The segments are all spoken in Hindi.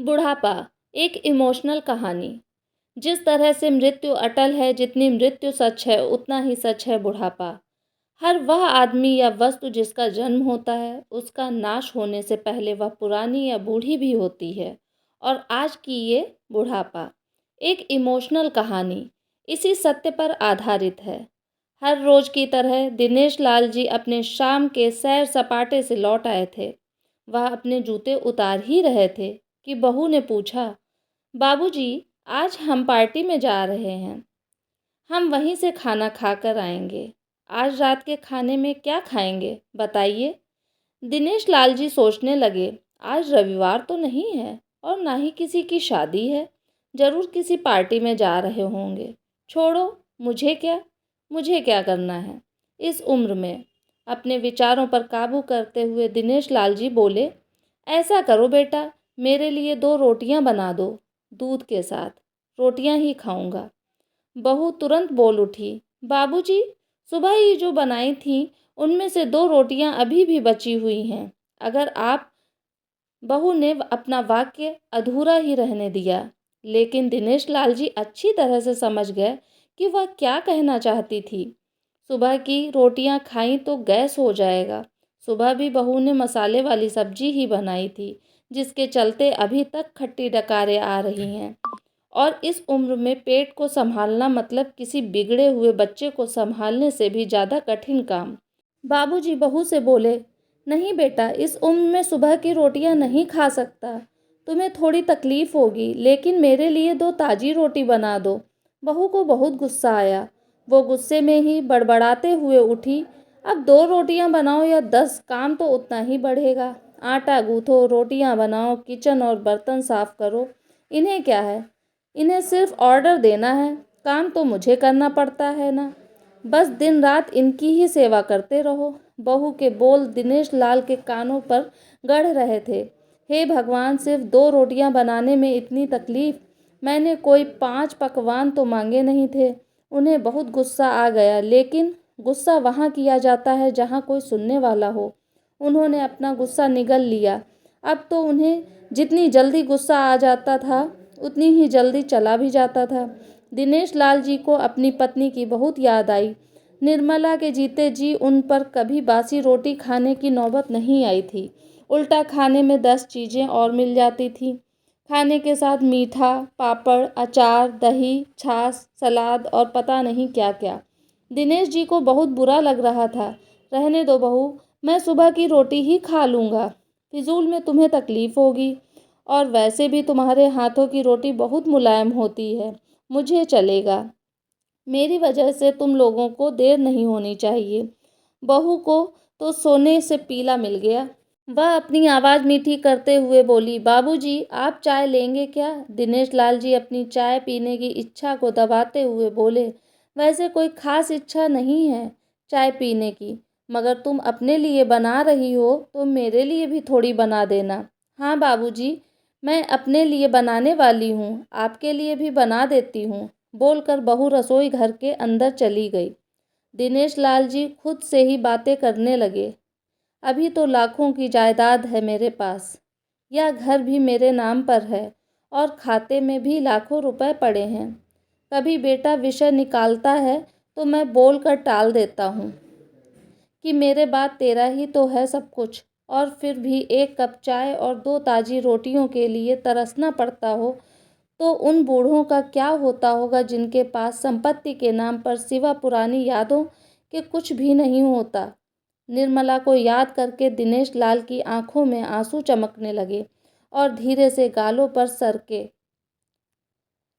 बुढ़ापा एक इमोशनल कहानी। जिस तरह से मृत्यु अटल है, जितनी मृत्यु सच है उतना ही सच है बुढ़ापा। हर वह आदमी या वस्तु जिसका जन्म होता है, उसका नाश होने से पहले वह पुरानी या बूढ़ी भी होती है। और आज की ये बुढ़ापा एक इमोशनल कहानी इसी सत्य पर आधारित है। हर रोज की तरह दिनेश लाल जी अपने शाम के सैर सपाटे से लौट आए थे। वह अपने जूते उतार ही रहे थे कि बहू ने पूछा, बाबूजी, आज हम पार्टी में जा रहे हैं। हम वहीं से खाना खाकर आएंगे। आज रात के खाने में क्या खाएंगे, बताइए। दिनेश लाल जी सोचने लगे, आज रविवार तो नहीं है और ना ही किसी की शादी है। जरूर किसी पार्टी में जा रहे होंगे। छोड़ो, मुझे क्या करना है। इस उम्र में अपने विचारों पर काबू करते हुए दिनेश लाल जी बोले, ऐसा करो बेटा, मेरे लिए 2 रोटियां बना दो, दूध के साथ। रोटियां ही खाऊंगा। बहू तुरंत बोल उठी, बाबूजी, सुबह ही जो बनाई थी उनमें से 2 रोटियां अभी भी बची हुई हैं। अगर आप बहू ने अपना वाक्य अधूरा ही रहने दिया, लेकिन दिनेश लाल जी अच्छी तरह से समझ गए कि वह क्या कहना चाहती थी। सुबह की रोटियां खाई तो गैस हो जाएगा। सुबह भी बहू ने मसाले वाली सब्जी ही बनाई थी, जिसके चलते अभी तक खट्टी डकारें आ रही हैं। और इस उम्र में पेट को संभालना मतलब किसी बिगड़े हुए बच्चे को संभालने से भी ज़्यादा कठिन काम। बाबूजी बहू से बोले, नहीं बेटा, इस उम्र में सुबह की रोटियां नहीं खा सकता। तुम्हें थोड़ी तकलीफ होगी, लेकिन मेरे लिए 2 ताज़ी रोटी बना दो। बहू को बहुत गुस्सा आया। वो गुस्से में ही बड़बड़ाते हुए उठी, अब 2 रोटियां बनाओ या 10, काम तो उतना ही बढ़ेगा। आटा गूंथो, रोटियां बनाओ, किचन और बर्तन साफ करो। इन्हें क्या है, इन्हें सिर्फ ऑर्डर देना है। काम तो मुझे करना पड़ता है ना। बस दिन रात इनकी ही सेवा करते रहो। बहू के बोल दिनेश लाल के कानों पर गड़ रहे थे। हे भगवान, सिर्फ 2 रोटियां बनाने में इतनी तकलीफ। मैंने कोई 5 पकवान तो मांगे नहीं थे। उन्हें बहुत गुस्सा आ गया, लेकिन गुस्सा वहाँ किया जाता है जहाँ कोई सुनने वाला हो। उन्होंने अपना गुस्सा निगल लिया। अब तो उन्हें जितनी जल्दी गुस्सा आ जाता था, उतनी ही जल्दी चला भी जाता था। दिनेश लाल जी को अपनी पत्नी की बहुत याद आई। निर्मला के जीते जी उन पर कभी बासी रोटी खाने की नौबत नहीं आई थी। उल्टा खाने में 10 चीज़ें और मिल जाती थी। खाने के साथ मीठा, पापड़, अचार, दही, छाछ, सलाद और पता नहीं क्या क्या। दिनेश जी को बहुत बुरा लग रहा था। रहने दो बहू, मैं सुबह की रोटी ही खा लूँगा। फिजूल में तुम्हें तकलीफ होगी, और वैसे भी तुम्हारे हाथों की रोटी बहुत मुलायम होती है। मुझे चलेगा। मेरी वजह से तुम लोगों को देर नहीं होनी चाहिए। बहू को तो सोने से पीला मिल गया। वह अपनी आवाज़ मीठी करते हुए बोली, बाबूजी, आप चाय लेंगे क्या? दिनेश लाल जी अपनी चाय पीने की इच्छा को दबाते हुए बोले, वैसे कोई खास इच्छा नहीं है चाय पीने की, मगर तुम अपने लिए बना रही हो तो मेरे लिए भी थोड़ी बना देना। हाँ बाबूजी, मैं अपने लिए बनाने वाली हूँ, आपके लिए भी बना देती हूँ, बोलकर बहू रसोई घर के अंदर चली गई। दिनेश लाल जी खुद से ही बातें करने लगे। अभी तो लाखों की जायदाद है मेरे पास। यह घर भी मेरे नाम पर है और खाते में भी लाखों रुपए पड़े हैं। कभी बेटा विषय निकालता है तो मैं बोलकर टाल देता हूँ कि मेरे बाद तेरा ही तो है सब कुछ, और फिर भी 1 कप चाय और 2 ताज़ी रोटियों के लिए तरसना पड़ता हो तो उन बूढ़ों का क्या होता होगा जिनके पास संपत्ति के नाम पर सिवा पुरानी यादों के कुछ भी नहीं होता। निर्मला को याद करके दिनेश लाल की आंखों में आंसू चमकने लगे और धीरे से गालों पर सरके।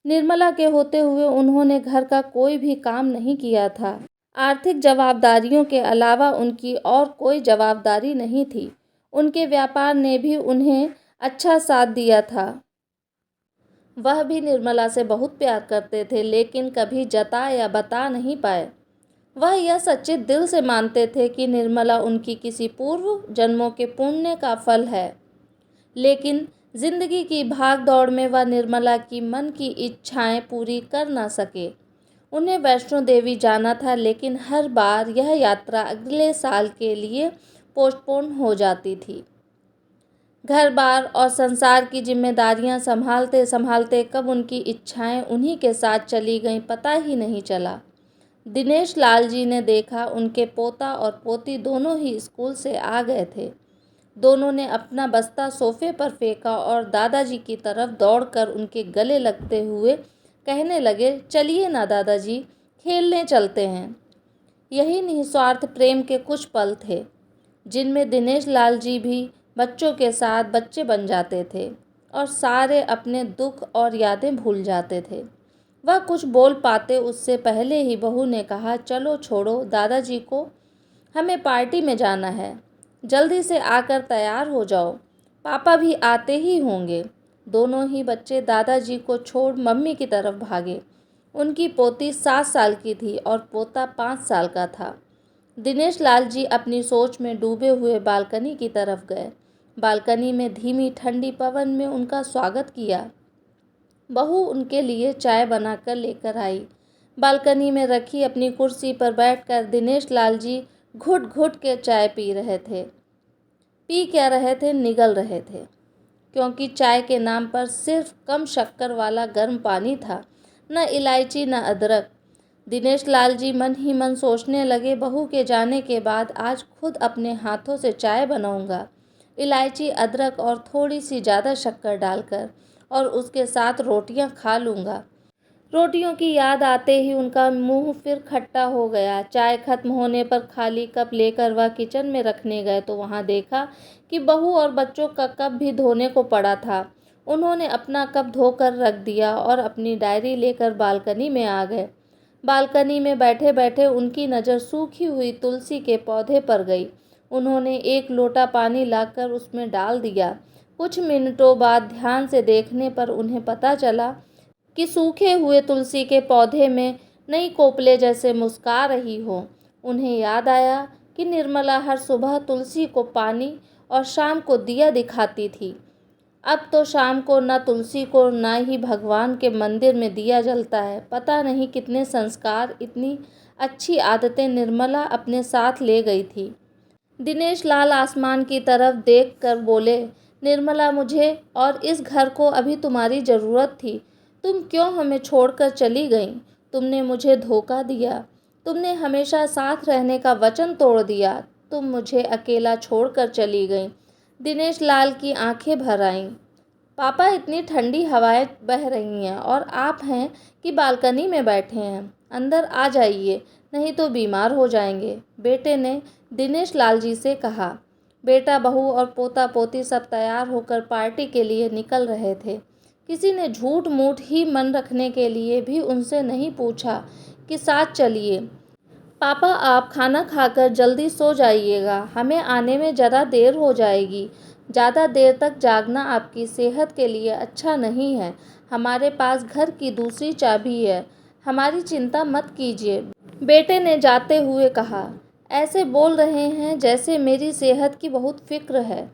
निर्मला के होते हुए उन्होंने घर का कोई भी काम नहीं किया था। आर्थिक जवाबदारियों के अलावा उनकी और कोई जवाबदारी नहीं थी। उनके व्यापार ने भी उन्हें अच्छा साथ दिया था। वह भी निर्मला से बहुत प्यार करते थे, लेकिन कभी जता या बता नहीं पाए। वह यह सच्चे दिल से मानते थे कि निर्मला उनकी किसी पूर्व जन्मों के पुण्य का फल है, लेकिन जिंदगी की भाग दौड़ में वह निर्मला की मन की इच्छाएं पूरी कर न सके। उन्हें वैष्णो देवी जाना था, लेकिन हर बार यह यात्रा अगले साल के लिए पोस्टपोन हो जाती थी। घर-बार और संसार की जिम्मेदारियां संभालते संभालते कब उनकी इच्छाएं उन्हीं के साथ चली गईं, पता ही नहीं चला। दिनेश लाल जी ने देखा उनके पोता और पोती दोनों ही स्कूल से आ गए थे। दोनों ने अपना बस्ता सोफे पर फेंका और दादाजी की तरफ दौड़कर उनके गले लगते हुए कहने लगे, चलिए ना दादाजी, खेलने चलते हैं। यही निस्वार्थ प्रेम के कुछ पल थे जिनमें दिनेश लाल जी भी बच्चों के साथ बच्चे बन जाते थे और सारे अपने दुख और यादें भूल जाते थे। वह कुछ बोल पाते उससे पहले ही बहू ने कहा, चलो छोड़ो दादाजी को, हमें पार्टी में जाना है। जल्दी से आकर तैयार हो जाओ, पापा भी आते ही होंगे। दोनों ही बच्चे दादाजी को छोड़ मम्मी की तरफ भागे। उनकी पोती 7 साल की थी और पोता 5 साल का था। दिनेश लाल जी अपनी सोच में डूबे हुए बालकनी की तरफ गए। बालकनी में धीमी ठंडी पवन में उनका स्वागत किया। बहू उनके लिए चाय बनाकर लेकर आई। बालकनी में रखी अपनी कुर्सी पर बैठकर दिनेश लाल जी घुट घुट के चाय पी रहे थे। पी क्या रहे थे, निगल रहे थे, क्योंकि चाय के नाम पर सिर्फ कम शक्कर वाला गर्म पानी था, न इलायची न अदरक। दिनेश लाल जी मन ही मन सोचने लगे, बहू के जाने के बाद आज खुद अपने हाथों से चाय बनाऊंगा, इलायची, अदरक और थोड़ी सी ज़्यादा शक्कर डालकर, और उसके साथ रोटियां खा लूँगा। रोटियों की याद आते ही उनका मुंह फिर खट्टा हो गया। चाय खत्म होने पर खाली कप लेकर वह किचन में रखने गए तो वहां देखा कि बहू और बच्चों का कप भी धोने को पड़ा था। उन्होंने अपना कप धोकर रख दिया और अपनी डायरी लेकर बालकनी में आ गए। बालकनी में बैठे बैठे उनकी नज़र सूखी हुई तुलसी के पौधे पर गई। उन्होंने एक लोटा पानी लाकर उसमें डाल दिया। कुछ मिनटों बाद ध्यान से देखने पर उन्हें पता चला कि सूखे हुए तुलसी के पौधे में नई कोपले जैसे मुस्कुरा रही हो। उन्हें याद आया कि निर्मला हर सुबह तुलसी को पानी और शाम को दिया दिखाती थी। अब तो शाम को न तुलसी को न ही भगवान के मंदिर में दिया जलता है। पता नहीं कितने संस्कार, इतनी अच्छी आदतें निर्मला अपने साथ ले गई थी। दिनेश लाल आसमान की तरफ देख कर बोले, निर्मला, मुझे और इस घर को अभी तुम्हारी ज़रूरत थी। तुम क्यों हमें छोड़कर चली गईं? तुमने मुझे धोखा दिया। तुमने हमेशा साथ रहने का वचन तोड़ दिया। तुम मुझे अकेला छोड़कर चली गईं। दिनेश लाल की आंखें भर आईं। पापा, इतनी ठंडी हवाएं बह रही हैं और आप हैं कि बालकनी में बैठे हैं। अंदर आ जाइए, नहीं तो बीमार हो जाएंगे, बेटे ने दिनेश लाल जी से कहा। बेटा, बहू और पोता पोती सब तैयार होकर पार्टी के लिए निकल रहे थे। किसी ने झूठ मूठ ही मन रखने के लिए भी उनसे नहीं पूछा कि साथ चलिए। पापा, आप खाना खाकर जल्दी सो जाइएगा, हमें आने में ज़रा देर हो जाएगी। ज़्यादा देर तक जागना आपकी सेहत के लिए अच्छा नहीं है। हमारे पास घर की दूसरी चाबी है, हमारी चिंता मत कीजिए, बेटे ने जाते हुए कहा। ऐसे बोल रहे हैं जैसे मेरी सेहत की बहुत फिक्र है।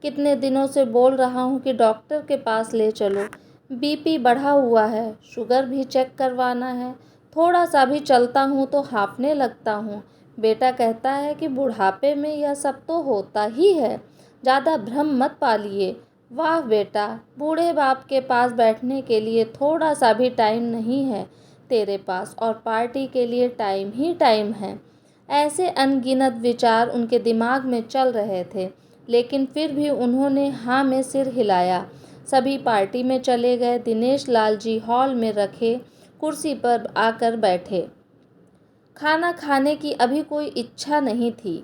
कितने दिनों से बोल रहा हूँ कि डॉक्टर के पास ले चलो। बीपी बढ़ा हुआ है, शुगर भी चेक करवाना है। थोड़ा सा भी चलता हूँ तो हांफने लगता हूँ। बेटा कहता है कि बुढ़ापे में यह सब तो होता ही है, ज़्यादा भ्रम मत पालिए। वाह बेटा, बूढ़े बाप के पास बैठने के लिए थोड़ा सा भी टाइम नहीं है तेरे पास, और पार्टी के लिए टाइम ही टाइम है। ऐसे अनगिनत विचार उनके दिमाग में चल रहे थे, लेकिन फिर भी उन्होंने हाँ में सिर हिलाया। सभी पार्टी में चले गए। दिनेश लाल जी हॉल में रखे कुर्सी पर आकर बैठे। खाना खाने की अभी कोई इच्छा नहीं थी,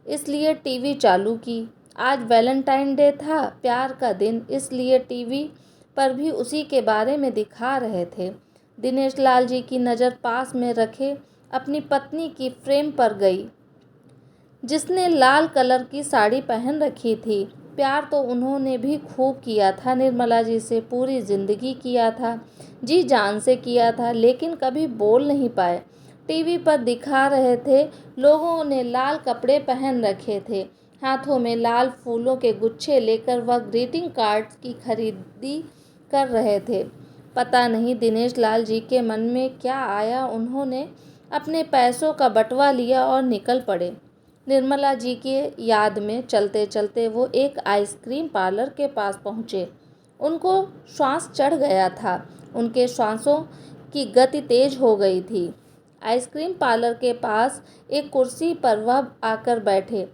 इसलिए टीवी चालू की। आज वैलेंटाइन डे था, प्यार का दिन, इसलिए टीवी पर भी उसी के बारे में दिखा रहे थे। दिनेश लाल जी की नज़र पास में रखे अपनी पत्नी की फ्रेम पर गई, जिसने लाल कलर की साड़ी पहन रखी थी। प्यार तो उन्होंने भी खूब किया था, निर्मला जी से पूरी ज़िंदगी किया था, जी जान से किया था, लेकिन कभी बोल नहीं पाए। टीवी पर दिखा रहे थे, लोगों ने लाल कपड़े पहन रखे थे, हाथों में लाल फूलों के गुच्छे लेकर वह ग्रीटिंग कार्ड्स की खरीदी कर रहे थे। पता नहीं दिनेश लाल जी के मन में क्या आया, उन्होंने अपने पैसों का बटवा लिया और निकल पड़े। निर्मला जी की याद में चलते चलते वो एक आइसक्रीम पार्लर के पास पहुँचे। उनको श्वास चढ़ गया था, उनके श्वासों की गति तेज हो गई थी। आइसक्रीम पार्लर के पास एक कुर्सी पर वह आकर बैठे।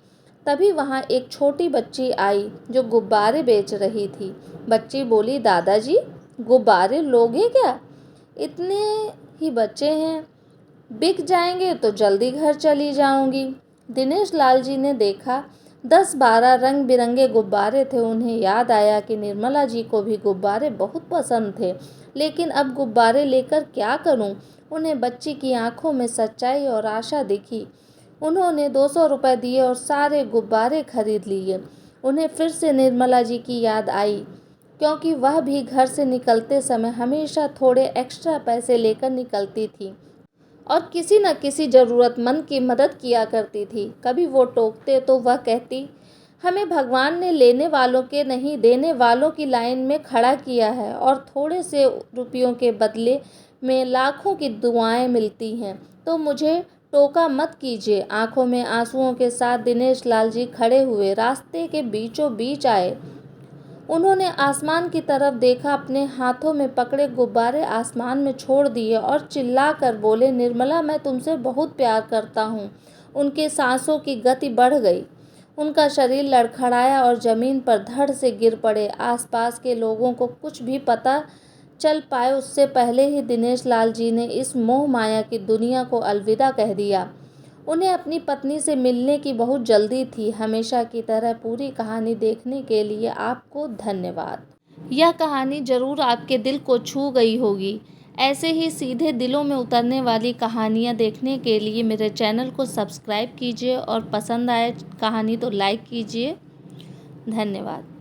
तभी वहाँ एक छोटी बच्ची आई जो गुब्बारे बेच रही थी। बच्ची बोली, दादाजी गुब्बारे लोगे क्या? इतने ही बच्चे हैं, बिक जाएंगे तो जल्दी घर चली जाऊंगी। दिनेश लाल जी ने देखा 10-12 रंग बिरंगे गुब्बारे थे। उन्हें याद आया कि निर्मला जी को भी गुब्बारे बहुत पसंद थे, लेकिन अब गुब्बारे लेकर क्या करूं? उन्हें बच्ची की आंखों में सच्चाई और आशा दिखी। उन्होंने 200 रुपये दिए और सारे गुब्बारे खरीद लिए। उन्हें फिर से निर्मला जी की याद आई, क्योंकि वह भी घर से निकलते समय हमेशा थोड़े एक्स्ट्रा पैसे लेकर निकलती थी और किसी न किसी ज़रूरतमंद की मदद किया करती थी। कभी वो टोकते तो वह कहती, हमें भगवान ने लेने वालों के नहीं देने वालों की लाइन में खड़ा किया है और थोड़े से रुपयों के बदले में लाखों की दुआएं मिलती हैं, तो मुझे टोका मत कीजिए। आंखों में आंसुओं के साथ दिनेश लाल जी खड़े हुए, रास्ते के बीचों बीच आए। उन्होंने आसमान की तरफ देखा, अपने हाथों में पकड़े गुब्बारे आसमान में छोड़ दिए और चिल्लाकर बोले, निर्मला मैं तुमसे बहुत प्यार करता हूँ। उनके सांसों की गति बढ़ गई, उनका शरीर लड़खड़ाया और ज़मीन पर धड़ से गिर पड़े। आसपास के लोगों को कुछ भी पता चल पाए उससे पहले ही दिनेश लाल जी ने इस मोह माया की दुनिया को अलविदा कह दिया। उन्हें अपनी पत्नी से मिलने की बहुत जल्दी थी। हमेशा की तरह पूरी कहानी देखने के लिए आपको धन्यवाद। यह कहानी ज़रूर आपके दिल को छू गई होगी। ऐसे ही सीधे दिलों में उतरने वाली कहानियाँ देखने के लिए मेरे चैनल को सब्सक्राइब कीजिए और पसंद आए कहानी तो लाइक कीजिए। धन्यवाद।